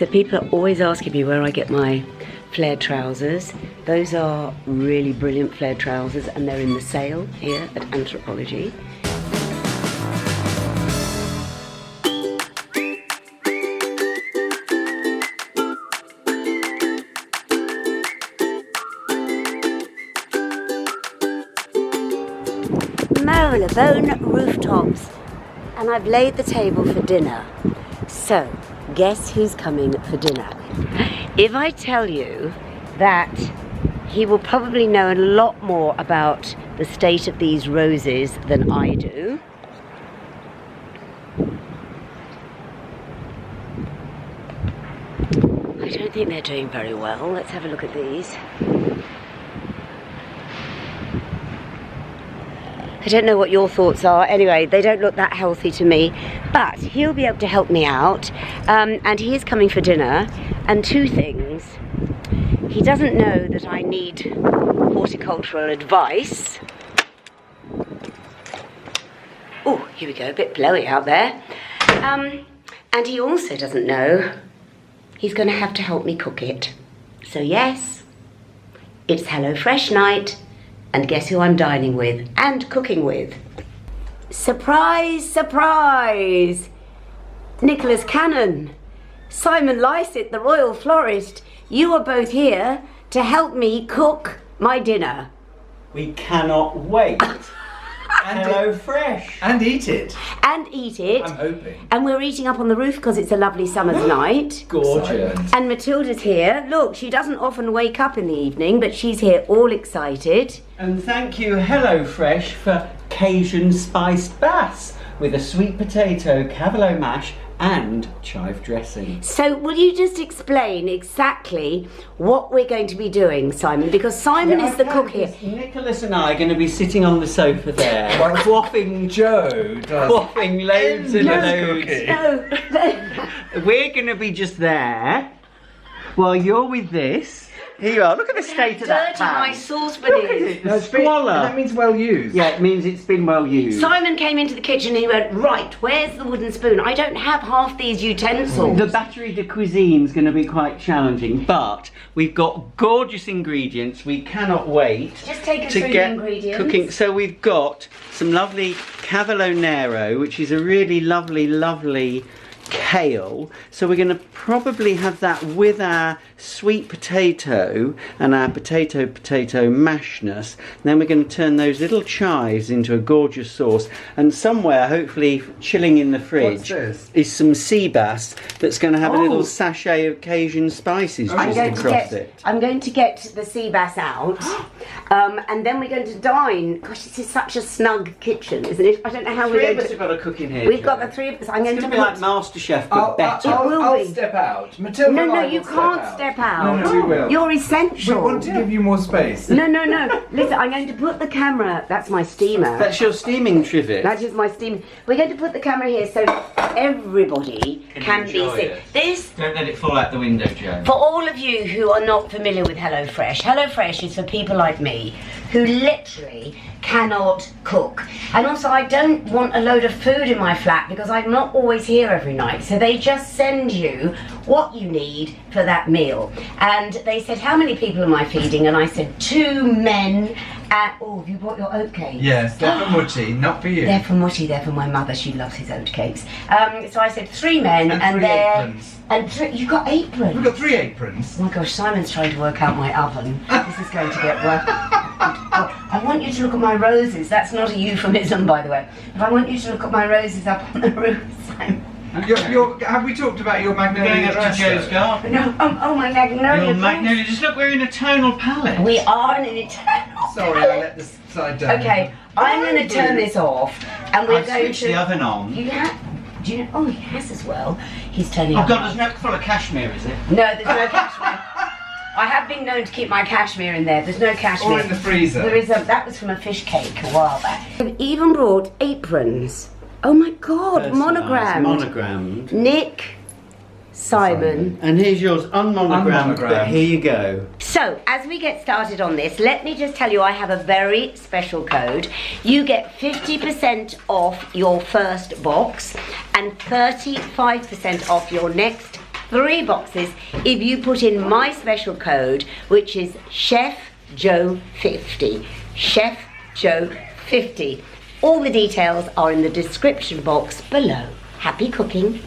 So people are always asking me where I get my flared trousers. Those are really brilliant flared trousers, and they're in the sale here at Anthropology. Marylebone rooftops, and I've laid the table for dinner. So, guess who's coming for dinner? If I tell you that he will probably know a lot more about the state of these roses than I do. I don't think they're doing very well. Let's have a look at these. I don't know what your thoughts are. Anyway, they don't look that healthy to me, but he'll be able to help me out. And he is coming for dinner. And two things. He doesn't know that I need horticultural advice. Oh, here we go, a bit blowy out there. And he also doesn't know he's going to have to help me cook it. So yes, it's HelloFresh night. And guess who I'm dining with and cooking with? Surprise, surprise! Nicholas Cannon, Simon Lycett, the Royal Florist. You are both here to help me cook my dinner. We cannot wait. HelloFresh. And eat it. And eat it. I'm hoping. And we're eating up on the roof because it's a lovely summer's night. Gorgeous. And Matilda's here. Look, she doesn't often wake up in the evening, but she's here all excited. And thank you HelloFresh for Cajun spiced bass with a sweet potato, cavolo mash and chive dressing. So will you just explain exactly what we're going to be doing, Simon? Because Simon is the cook here. Nicholas and I are going to be sitting on the sofa there, quaffing quaffing loads and loads. No. We're going to be just there while you're with this. Here you are. Look at the state of that pan. My saucepan Look at is. it, the squalor. That means well used. Yeah, it means it's been well used. Simon came into the kitchen and he went, right, where's the wooden spoon? I don't have half these utensils. The batterie de cuisine is going to be quite challenging, but we've got gorgeous ingredients. We cannot wait Just take us to through get the ingredients. cooking. So we've got some lovely cavolo nero, which is a really lovely kale. So we're going to probably have that with our sweet potato and our potato mashness. Then we're going to turn those little chives into a gorgeous sauce, and somewhere hopefully chilling in the fridge is some sea bass that's going to have a little sachet of Cajun spices just across it. I'm going to get the sea bass out, and then we're going to dine. Gosh, this is such a snug kitchen, isn't it? I don't know how we're going to. We've got to cook in here. We've got the three of us. I'm going to be like MasterChef, but better. I'll step out. Matilda No, and I you will can't step out. No, we will. You're essential. We want to give you more space. No. Listen, I'm going to put the camera. That's my steamer. That's your steaming trivet. That is my steam. We're going to put the camera here so everybody can be seen. This, Don't let it fall out the window, Joe. for all of you who are not familiar with HelloFresh, HelloFresh is for people like me who literally cannot cook. And also I don't want a load of food in my flat because I'm not always here every night. So they just send you what you need for that meal. And they said, how many people am I feeding? And I said, 2 men. Oh, have you brought your oatcake? Yes, they're for Mutti, not for you. They're for Mutti, they're for my mother. She loves his oatcakes. So I said 3 men And and 3 they're... aprons. And you've got aprons? We've got 3 aprons. Oh my gosh, Simon's trying to work out my oven. This is going to get worse. Oh, I want you to look at my roses. That's not a euphemism, by the way. But I want you to look at my roses up on the roof, Simon. Have we talked about your magnolia? Going up to Joe's garden. No, oh my magnolia. Your magnolia. Just look, we're in a tonal palette. We are in an eternal. Sorry, I let this side down. Okay, I'm going to turn this off, and we're I've going switched to. the oven on. You have? Do you know? Oh, he has as well. He's turning. Oh it God, on. there's no full of cashmere, is it? No, there's no cashmere. I have been known to keep my cashmere in there. There's no cashmere. Or in the freezer. There is a. That was from a fish cake a while back. I've even brought aprons. Oh my God, monogrammed. Monogrammed. Nick, Simon. And here's yours, unmonogrammed, but Unmonogrammed. here you go. So, as we get started on this, let me just tell you I have a very special code. You get 50% off your first box and 35% off your next 3 boxes if you put in my special code, which is Chef Joe 50. Chef Joe 50. All the details are in the description box below. Happy cooking.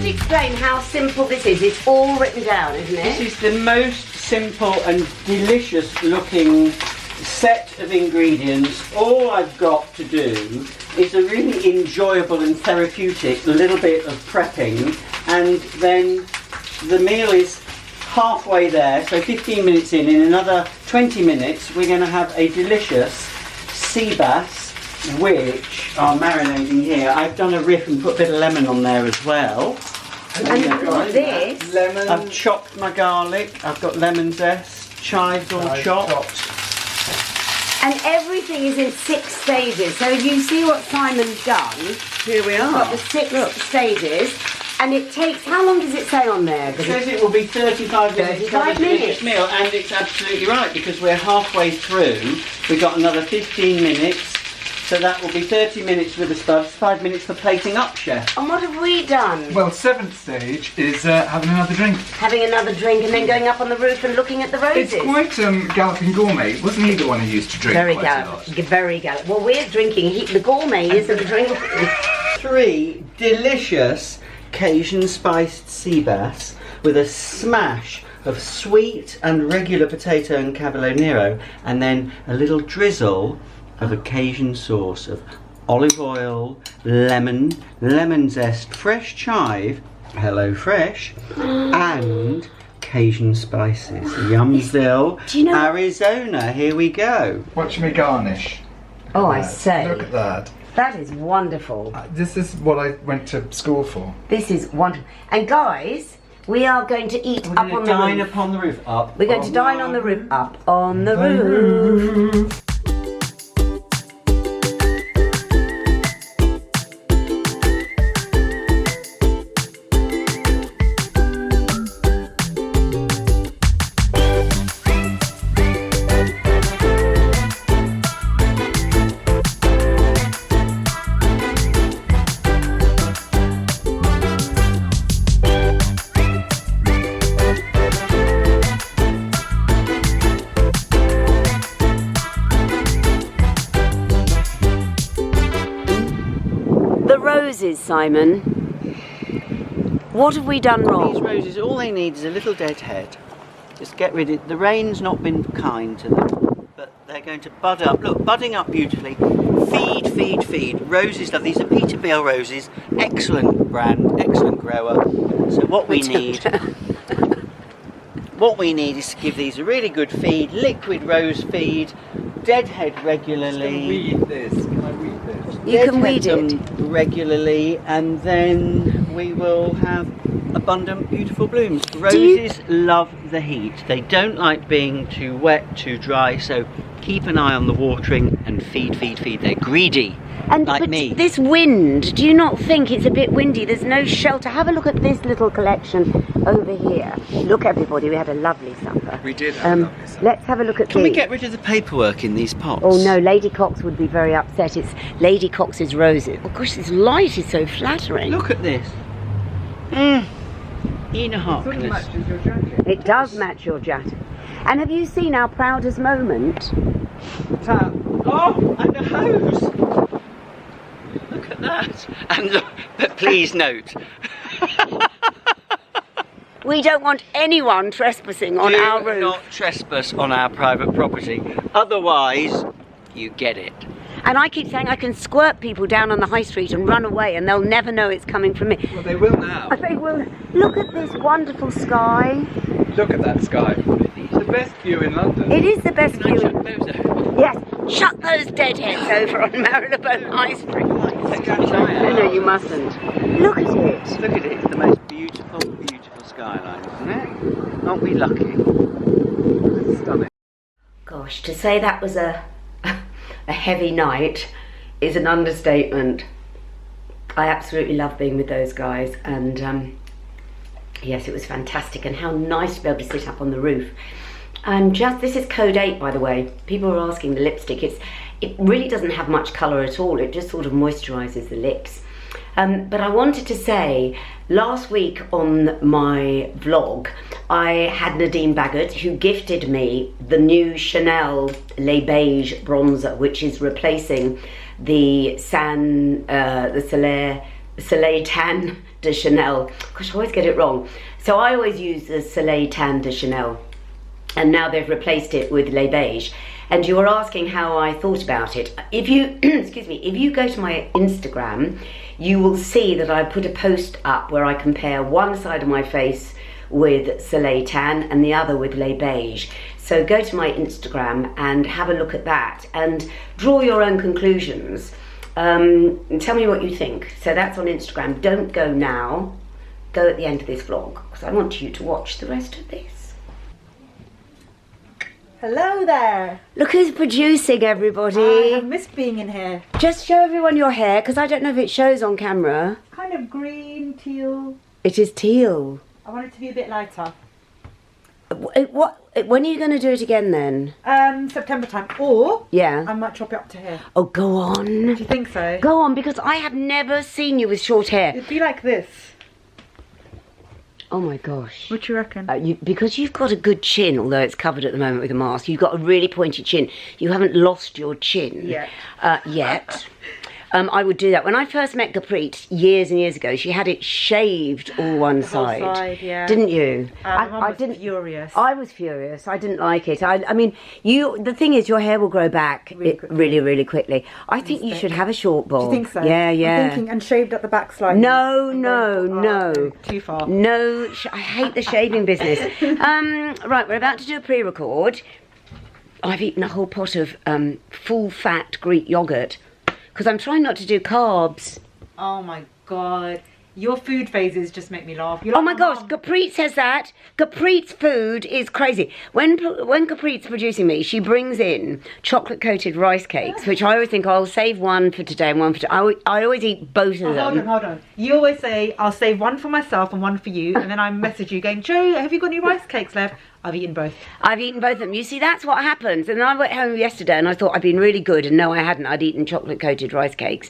Explain how simple this is. It's all written down, isn't it? This is the most simple and delicious looking set of ingredients. All I've got to do is a really enjoyable and therapeutic little bit of prepping, and then the meal is halfway there, so 15 minutes in another 20 minutes we're going to have a delicious sea bass, which are marinating here. I've done a riff and put a bit of lemon on there as well. And this, lemon. I've chopped my garlic, I've got lemon zest, chives all chopped. and everything is in 6 stages. So if you see what Simon's done, Here we are. got the 6 stages, and it takes, how long does it say on there? It says it will be 35 minutes. 35 minutes. Meal, and it's absolutely right because we're halfway through. We've got another 15 minutes, so that will be 30 minutes with the spuds, 5 minutes for plating up, chef. And what have we done? Well, 7th stage is having another drink. Having another drink and then going up on the roof and looking at the roses. It's quite galloping gourmet. Wasn't he the one who used to drink Very quite a lot? gallant, very gallant. Well, we're drinking, the gourmet isn't drinking. 3 delicious Cajun spiced sea bass with a smash of sweet and regular potato and cavolo nero, and then a little drizzle of a Cajun sauce of olive oil, lemon, lemon zest, fresh chive, hello fresh, and Cajun spices. Yumsville, Do you know- Arizona. Here we go. Watch me garnish. Oh, I That. say. Look at that. That is wonderful. This is what I went to school for. This is wonderful. And guys, we are going to eat We're up going on to the dine roof. upon the roof. Up. We're going to dine on the roof. Up on the roof. The roses, Simon. What have we done These wrong? roses, all they need is a little dead head. Just get rid of it. The rain's not been kind to them, but they're going to bud up. Look, budding up beautifully. Feed, feed, feed. Roses, love. These are Peterbilt roses. Excellent brand, excellent grower. So what we need is to give these a really good feed, liquid rose feed, deadhead regularly. Weed this. Can I weed this? You can weed Deadhead it. them regularly, and then we will have abundant, beautiful blooms. Roses love the heat. They don't like being too wet, too dry, so keep an eye on the watering and feed, feed, feed. They're greedy, And like but me. this wind, do you not think it's a bit windy? There's no shelter. Have a look at this little collection over here. Look, everybody, we had a lovely supper. We did have a lovely supper. Let's have a look at Can we these. get rid of the paperwork in these pots? Oh no, Lady Cox would be very upset. It's Lady Cox's roses. Of course, this light is so flattering. Look at this. Ina Sort of Harkness. matches your jacket. It does match your jacket. And have you seen our proudest moment? Tap. Oh, and a hose. Look at that. And look, but please note, We don't want anyone trespassing on do our roof. not trespass on our private property. Otherwise, you get it. And I keep saying I can squirt people down on the high street and run away and they'll never know it's coming from me. Well, they will now. I think, well, look at this wonderful sky. Look at that sky. It's the best view in London. It is the best Can I view. chuck those over? Yes, shut those deadheads over on Marylebone High Street. No, you mustn't. Look at it. Look at it. It's the most beautiful, beautiful skyline, isn't it? Aren't we lucky? Stunning. Gosh, to say that was a heavy night is an understatement. I absolutely love being with those guys, and yes, it was fantastic, and how nice to be able to sit up on the roof. And this is code 8, by the way. People are asking the lipstick. It really doesn't have much colour at all. It just sort of moisturises the lips. But I wanted to say, last week on my vlog, I had Nadine Baggett, who gifted me the new Chanel Les Beige bronzer, which is replacing the Soleil Tan de Chanel. Gosh, I always get it wrong. So I always use the Soleil Tan de Chanel, and now they've replaced it with Les Beige. And you were asking how I thought about it. If you, excuse me, if you go to my Instagram, you will see that I put a post up where I compare one side of my face with Soleil Tan and the other with Les Beige. So go to my Instagram and have a look at that and draw your own conclusions. And tell me what you think. So that's on Instagram. Don't go now. Go at the end of this vlog, because I want you to watch the rest of this. Hello there. Look who's producing, everybody. I have missed being in here. Just show everyone your hair, because I don't know if it shows on camera. Kind of green, teal. It is teal. I want it to be a bit lighter. When are you going to do it again then? September time. Or Yeah. I might chop it up to here. Oh, go on. Do you think so? Go on, because I have never seen you with short hair. It'd be like this. Oh my gosh. What do you reckon? Because you've got a good chin, although it's covered at the moment with a mask, you've got a really pointy chin. You haven't lost your chin. Yet. Yet. I would do that. When I first met Gurpreet years and years ago, she had it shaved all one The whole side. side, yeah. Didn't you? I didn't. Furious. I was furious. I didn't like it. I mean, the thing is, your hair will grow back really quickly. I think you should have a short bob. Do you think so? Yeah, yeah. I'm thinking, and shaved at the back slightly. No. Too far. No, I hate the shaving business. Right, we're about to do a pre-record. I've eaten a whole pot of full-fat Greek yogurt because I'm trying not to do carbs. Oh my god. Your food phases just make me laugh. Oh my gosh, Gurpreet says that. Gurpreet's food is crazy. When Gurpreet's producing me, she brings in chocolate-coated rice cakes, which I always think I'll save one for today and one for I always eat both of them. Hold on. You always say, I'll save one for myself and one for you, and then I message you going, Joe, have you got any rice cakes left? I've eaten both. I've eaten both of them. You see, that's what happens. And then I went home yesterday and I thought I'd been really good, and no, I hadn't. I'd eaten chocolate-coated rice cakes.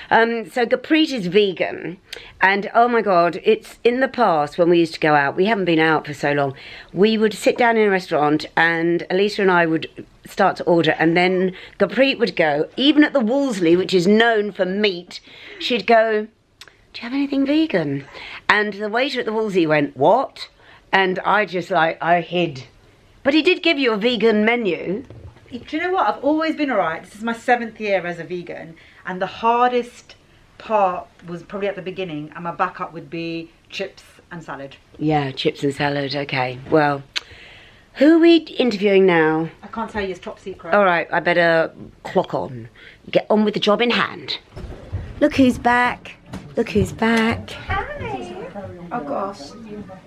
So Gurpreet is vegan, and oh my God, it's in the past when we used to go out. We haven't been out for so long. We would sit down in a restaurant, and Elisa and I would start to order, and then Gurpreet would go, even at the Wolseley, which is known for meat, she'd go, "Do you have anything vegan?" And the waiter at the Wolseley went, "What?" And I hid. But he did give you a vegan menu. Do you know what? I've always been alright. This is my 7th year as a vegan, and the hardest part was probably at the beginning, and my backup would be chips and salad. Yeah, chips and salad, okay. Well, who are we interviewing now? I can't tell you, it's top secret. All right, I better clock on. Get on with the job in hand. Look who's back. Look who's back. Hi. Oh gosh.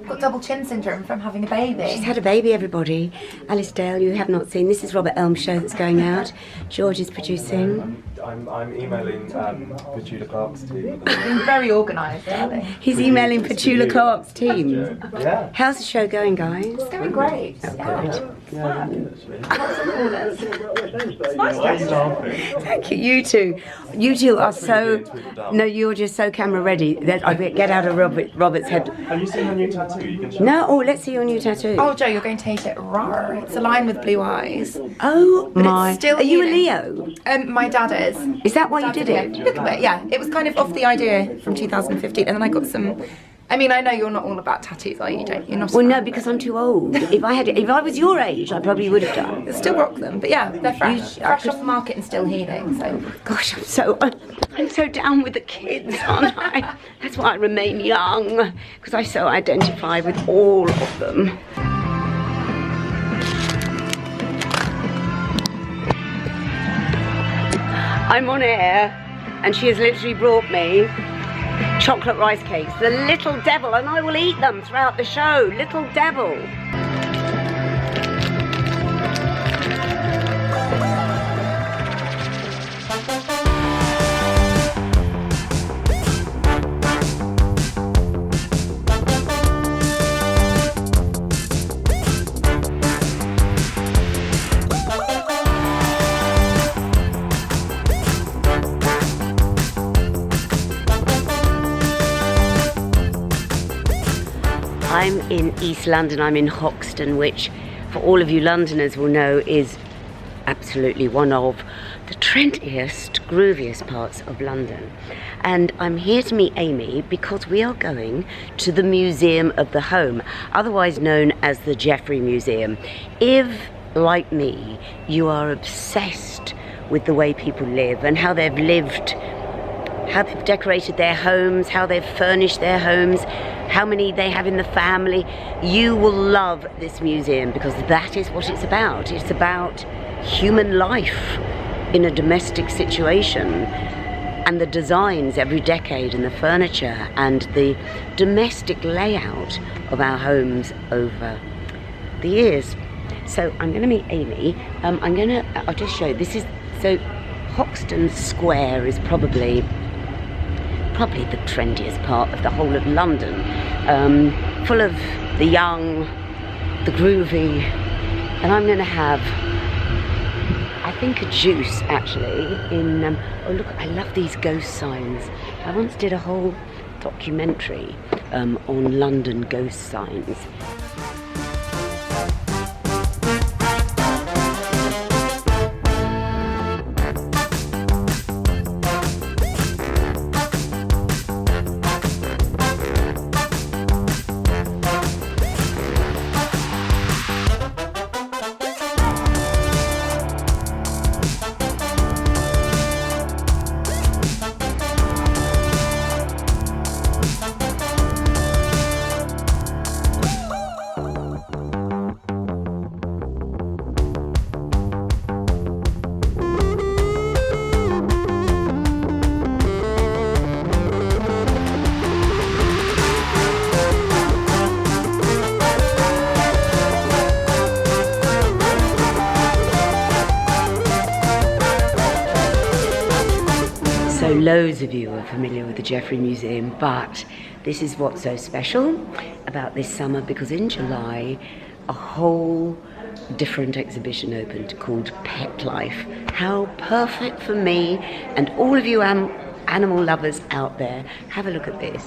I've got double chin syndrome from having a baby. She's had a baby, everybody. Alice Dale, you have not seen. This is Robert Elm's show that's going out. George is producing. I'm emailing Petula Clark's team. Being very organised, darling. He's emailing Petula Clark's team. Yeah. How's the show going, guys? It's going great. Thank you. You two are so... No, you're just so camera ready that I get out of Robert's head. Have you seen her new tattoo? You can show No, let's see your new tattoo. Oh, Joe, you're going to hate it. Rawr. It's a lion with blue eyes. Oh my! it's still Are you a healing. Leo? My dad is. Is that why you did it? A little bit, yeah. It was kind of off the idea from 2015, and then I got some. I mean, I know you're not all about tattoos, are you? You're not. Well, no, because I'm too old. If I was your age, I probably would have done. Still rock them, but yeah, they're fresh. Fresh off the market and still healing. So. Gosh, I'm so down with the kids, aren't I? That's why I remain young, because I so identify with all of them. I'm on air. and she has literally brought me chocolate rice cakes, the little devil, and I will eat them throughout the show. Little devil. I'm in East London, I'm in Hoxton, which for all of you Londoners will know is absolutely one of the trendiest, grooviest parts of London. And I'm here to meet Amy because we are going to the Museum of the Home, otherwise known as the Jeffrey Museum. If, like me, you are obsessed with the way people live and how they've lived, how they've decorated their homes, how they've furnished their homes, how many they have in the family, you will love this museum because that is what it's about. It's about human life in a domestic situation and the designs every decade and the furniture and the domestic layout of our homes over the years. So I'm going to meet Amy. I'll just show you. This is, so Hoxton Square is probably the trendiest part of the whole of London, full of the young, the groovy, and I'm going to have, I think, a juice actually in, oh look, I love these ghost signs. I once did a whole documentary on London ghost signs. So loads of you are familiar with the Jeffrey Museum, but this is what's so special about this summer, because in July a whole different exhibition opened called Pet Life. How perfect for me and all of you animal lovers out there. Have a look at this.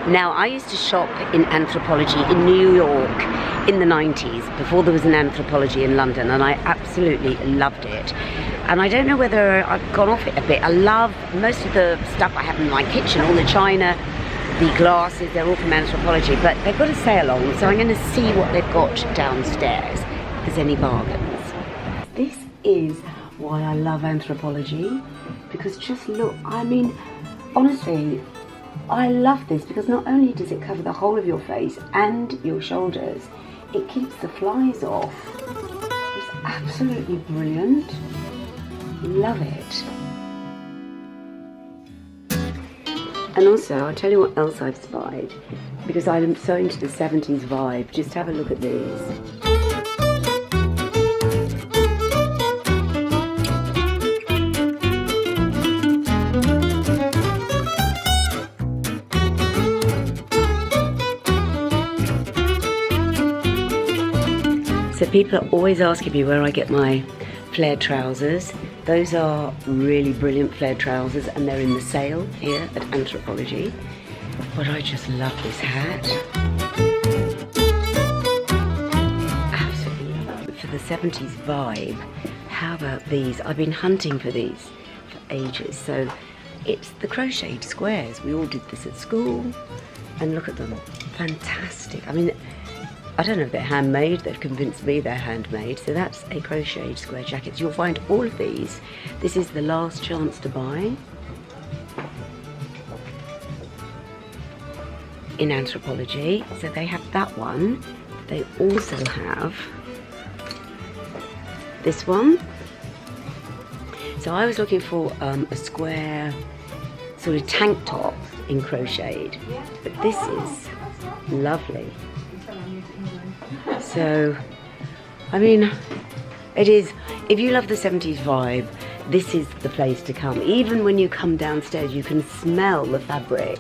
Now, I used to shop in Anthropology in New York in the 90s, before there was an Anthropology in London, and I absolutely loved it. And I don't know whether I've gone off it a bit. I love most of the stuff I have in my kitchen, all the china, the glasses, they're all from Anthropology, but they've got a sale on, so I'm going to see what they've got downstairs, if there's any bargains. This is why I love Anthropology, because just look, I mean, honestly, I love this because not only does it cover the whole of your face and your shoulders, it keeps the flies off. It's absolutely brilliant. Love it. And also, I'll tell you what else I've spied, because I'm so into the 70s vibe. Just have a look at these. So people are always asking me where I get my flared trousers. Those are really brilliant flared trousers, and they're in the sale here at Anthropologie. But I just love this hat. Absolutely love it. For the 70s vibe, how about these? I've been hunting for these for ages. So it's the crocheted squares. We all did this at school, and look at them. Fantastic. I mean, I don't know if they're handmade, they've convinced me they're handmade. So that's a crocheted square jacket. You'll find all of these. This is the last chance to buy in Anthropologie. So they have that one. They also have this one. So I was looking for a square sort of tank top in crocheted, but this is lovely. So, I mean, it is, if you love the 70s vibe, this is the place to come. Even when you come downstairs, you can smell the fabric,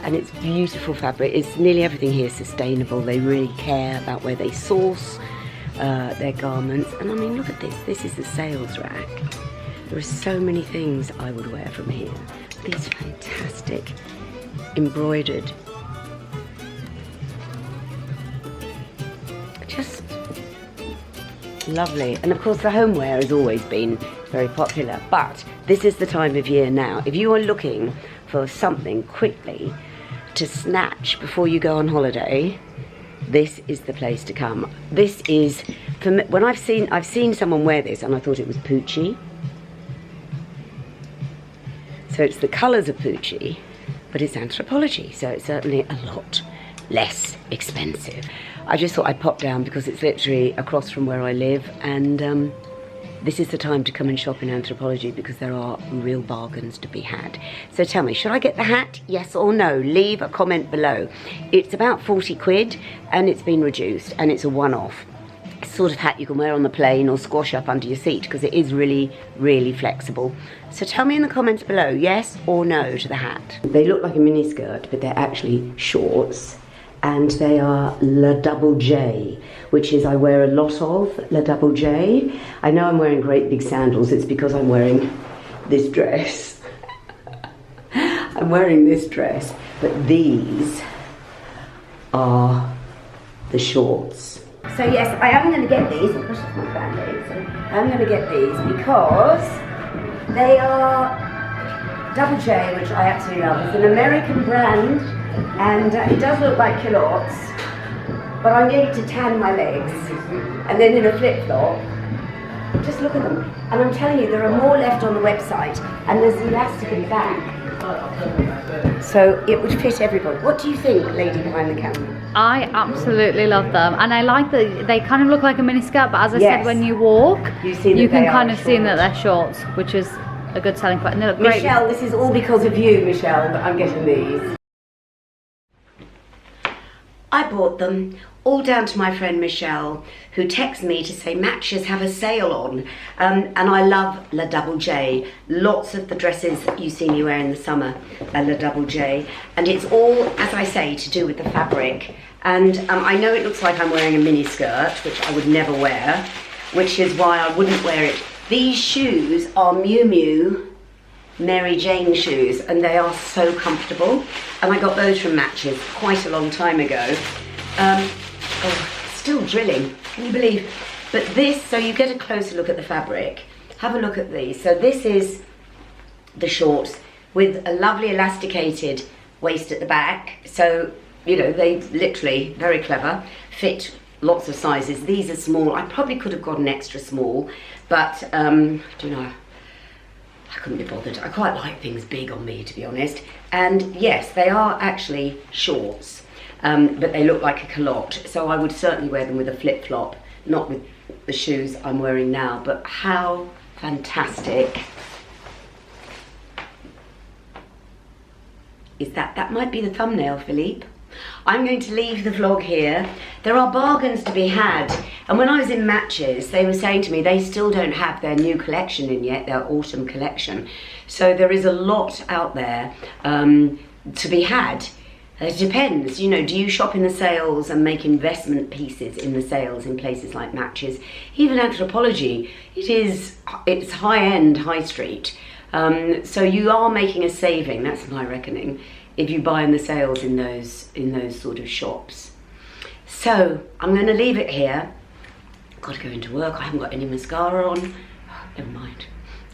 and it's beautiful fabric. It's nearly everything here is sustainable. They really care about where they source their garments. And I mean, look at this. This is the sales rack. There are so many things I would wear from here. These fantastic embroidered, just lovely. And of course the homeware has always been very popular, but this is the time of year now. If you are looking for something quickly to snatch before you go on holiday, this is the place to come. This is, for me, when I've seen someone wear this and I thought it was Pucci. So it's the colours of Pucci, but it's Anthropologie, so it's certainly a lot less expensive. I just thought I'd pop down because it's literally across from where I live, and this is the time to come and shop in Anthropologie because there are real bargains to be had. So tell me, should I get the hat? Yes or no? Leave a comment below. It's about 40 quid and it's been reduced, and it's a one-off. Sort of hat you can wear on the plane or squash up under your seat because it is really, really flexible. So tell me in the comments below, yes or no to the hat. They look like a mini skirt, but they're actually shorts, and they are Le Double J, which is I wear a lot of Le Double J. I know I'm wearing great big sandals. It's because I'm wearing this dress. I'm wearing this dress, but these are the shorts. So yes, I am going to get these. Of course, it's my family. So I'm going to get these because they are Double J, which I absolutely love. It's an American brand, and it does look like culottes, but I need to tan my legs, and then in a flip-flop. Just look at them, and I'm telling you, there are more left on the website, and there's elastic in the back. So it would fit everybody. What do you think, lady behind the camera? I absolutely love them, and I like that they kind of look like a miniskirt, but as I said, when you walk, you can kind of see that they're shorts, which is a good selling point. And they look great. Michelle, this is all because of you, Michelle, that I'm getting these. I bought them all down to my friend Michelle, who texted me to say Matches have a sale on, and I love Le Double J. Lots of the dresses that you see me wear in the summer are Le Double J, and it's all, as I say, to do with the fabric. And I know it looks like I'm wearing a mini skirt, which I would never wear, which is why I wouldn't wear it. These shoes are Miu Miu Mary Jane shoes, and they are so comfortable, and I got those from Matches quite a long time ago. Still drilling, can you believe? But this, so you get a closer look at the fabric. Have a look at these. So this is the shorts with a lovely elasticated waist at the back. So, you know, they literally, very clever, fit lots of sizes. These are small. I probably could have got an extra small, but, do you know, I couldn't be bothered. I quite like things big on me, to be honest. And yes, they are actually shorts, but they look like a culotte. So I would certainly wear them with a flip-flop, not with the shoes I'm wearing now. But how fantastic is that might be the thumbnail, Philippe. I'm going to leave the vlog here. There are bargains to be had. And when I was in Matches, they were saying to me they still don't have their new collection in yet, their autumn collection. So there is a lot out there to be had. It depends, you know, do you shop in the sales and make investment pieces in the sales in places like Matches? Even Anthropologie, it's high-end, high street. So you are making a saving, that's my reckoning, if you buy in the sales in those sort of shops. So I'm going to leave it here. I've got to go into work. I haven't got any mascara on. Oh, never mind.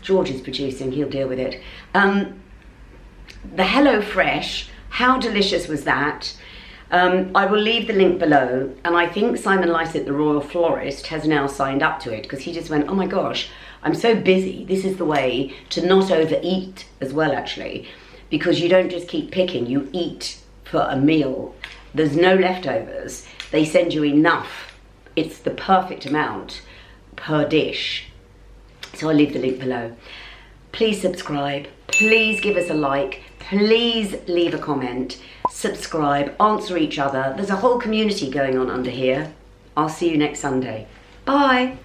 George is producing. He'll deal with it. The Hello Fresh. How delicious was that? I will leave the link below. And I think Simon Lycett, the Royal Florist, has now signed up to it because he just went, oh my gosh, I'm so busy. This is the way to not overeat as well, actually. Because you don't just keep picking, you eat for a meal. There's no leftovers. They send you enough. It's the perfect amount per dish. So I'll leave the link below. Please subscribe. Please give us a like. Please leave a comment. Subscribe. Answer each other. There's a whole community going on under here. I'll see you next Sunday. Bye.